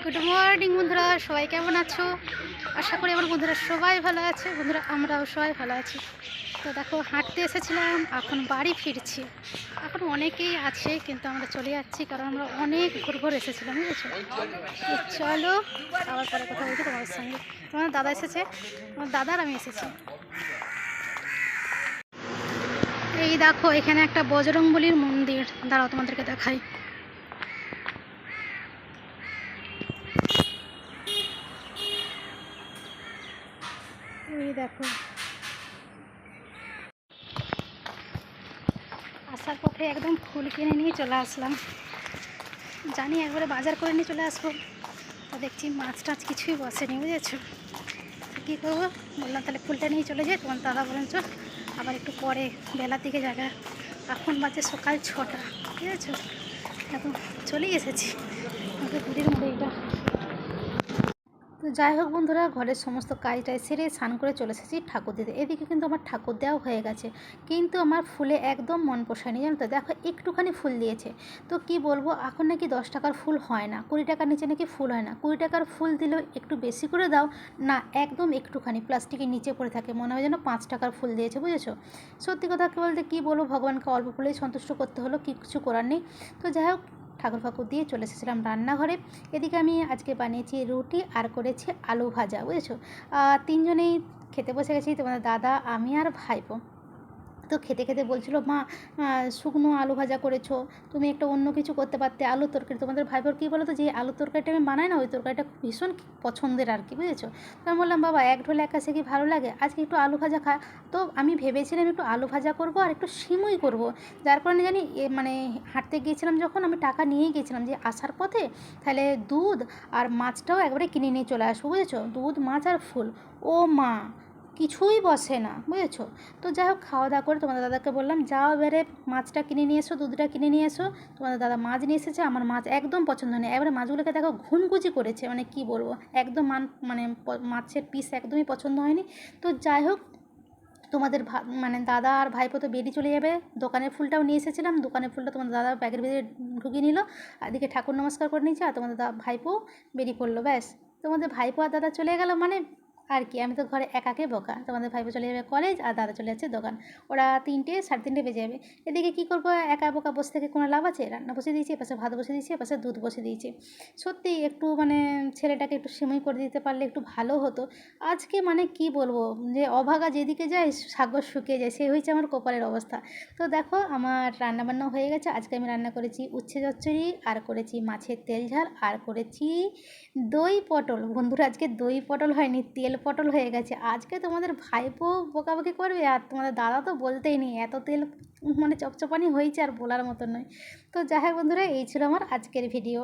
Good morning বন্ধুরা, সবাই কেমন আছো? আশা করি আমার বন্ধুরা সবাই ভালো আছে। বন্ধুরা, আমরাও সবাই ভালো আছি। তো দেখো, হাঁটতে এসেছিলাম, এখন বাড়ি ফিরছি। এখন অনেকেই আছে, কিন্তু আমরা চলে যাচ্ছি, কারণ আমরা অনেক ভোর ভোর এসেছিলাম, বুঝেছো? তো চলো, আবার পরে কথা বলছি তোমাদের সঙ্গে। তোমার দাদা এসেছে, আমার দাদার আমি এসেছি। এই দেখো, এখানে একটা বজরংবলীর মন্দির, দাঁড়াও তোমাদেরকে দেখাই। এই দেখো, আসার পথে একদম ফুল কিনে নিয়ে চলে আসলাম। জানি একবারে বাজার করে নিয়ে চলে আসবো, তো দেখছি মাছ টাছ কিছুই বসেনি, বুঝেছো? কী করবো, বললাম তাহলে ফুলটা নিয়ে চলে যাই। তোমার দাদা বলেন চল, আবার একটু পরে বেলার দিকে জায়গা। এখন বাজে সকাল 6টা, ঠিক আছে? এখন চলেই এসেছি আমাদের পুরীর মুড়িটা। তো যাই হোক বন্ধুরা, ঘরের সমস্ত কাজটাই সেরে স্নান করে চলে এসেছি ঠাকুর দিতে। এদিকে কিন্তু আমার ঠাকুর দেওয়া হয়ে গেছে, কিন্তু আমার ফুলে একদম মন পোষায়নি, জানো তো? দেখো, একটুখানি ফুল দিয়েছে। তো কি বলবো, এখন নাকি 10 টাকার ফুল হয় না, 20 টাকার নিচে নাকি ফুল হয় না। 20 টাকার ফুল দিলেও একটু বেশি করে দাও না, একদম একটুখানি প্লাস্টিকের নিচে পড়ে থাকে, মনে হয় যেন 5 টাকার ফুল দিয়েছে, বুঝেছো? সত্যি কথা বলতে কী বলবো, ভগবানকে অল্প ফুলেই সন্তুষ্ট করতে হলো, কিছু করার নেই। তো যাই হোক, ঠাকুর ফাকুর দিয়ে চলে এসেছিলাম রান্নাঘরে। এদিকে আমি আজকে বানিয়েছি রুটি আর করেছি আলু ভাজা, বুঝেছো? তিনজনেই খেতে বসে গেছি, তোমাদের দাদা, আমি আর ভাইপো। তো খেতে খেতে বলছিল, মা শুকনো আলু ভাজা করেছো, তুমি একটা অন্য কিছু করতে পারতে, আলুর তরকারি। তোমাদের ভাইপোর কী বলো তো, যে আলুর তরকারিটা আমি বানাই না, ওই তরকারিটা ভীষণ পছন্দের আর কি, বুঝেছো? তো আমি বললাম, বাবা এক ঢোলে একা সে কি ভালো লাগে, আজকে একটু আলু ভাজা খা। তো আমি ভেবেছিলাম একটু আলু ভাজা করব আর একটু সিমুই করব। যার কারণে জানি মানে হাঁটতে গিয়েছিলাম যখন, আমি টাকা নিয়েই গেছিলাম যে আসার পথে তাহলে দুধ আর মাছটাও একবারে কিনে নিয়ে চলে আসবো, বুঝেছো? দুধ, মাছ আর ফুল। ও মা, কিছুই বসে না, বুঝেছো? তো যাই হোক, খাওয়া দাওয়া করে তোমাদের দাদাকে বললাম, যাও এবারে মাছটা কিনে নিয়ে এসো, দুধটা কিনে নিয়ে এসো। তোমাদের দাদা মাছ নিয়ে এসেছে, আমার মাছ একদম পছন্দ নেই। এবারে মাছগুলোকে দেখো ঘুনকুচি করেছে, মানে কি বলবো, একদম মানে মাছের পিস একদমই পছন্দ হয়নি। তো যাই হোক, তোমাদের মানে দাদা আর ভাইপো তো বেরিয়ে চলে যাবে। দোকানের ফুলটাও নিয়ে এসেছিলাম, দোকানের ফুলটা তোমাদের দাদা ব্যাগের ভিতরে ঢুকিয়ে নিল, আর এদিকে ঠাকুর নমস্কার করে নিয়েছে, আর তোমাদের ভাইপো বেরিয়ে পড়লো, ব্যাস। তোমাদের ভাইপো আর দাদা চলে গেল, মানে আর কি, আমি তো ঘরে একাকে বোকা। তোমাদের ভাইপো চলে যাবে কলেজ, আর দাদা চলে যাচ্ছে দোকান। ওরা 3টে, 3:30 বেজে যাবে। এদিকে কী করবো, একা বোকা বসে থেকে কোনো লাভ আছে? রান্না বসে দিয়েছি, এপাশে ভাত বসে দিয়েছি, এপাশে দুধ বসে দিয়েছি। সত্যি একটু মানে ছেলেটাকে একটু সিমুই করে দিতে পারলে একটু ভালো হতো। আজকে মানে কি বলবো, যে অভাগা যেদিকে যায় সাগর শুকিয়ে যায়, সেই হয়েছে আমার কপালের অবস্থা। তো দেখো, আমার রান্নাবান্না হয়ে গেছে। আজকে আমি রান্না করেছি উচ্ছে চচ্চড়ি, আর করেছি মাছের তেল ঝাল, আর করেছি দই পটল। বন্ধুরা, আজকে দই পটল হয়নি, তেল পটল হয়ে গেছে। আজকে তোমাদের ভাইপো বকাবকি করবে, আর তোমাদের দাদা তো বলতেই নেই, এত তেল মানে চপচপানি হয়েছে আর বলার মতো নয়। তো যাই হোক বন্ধুরা, এই ছিল আমার আজকের ভিডিও।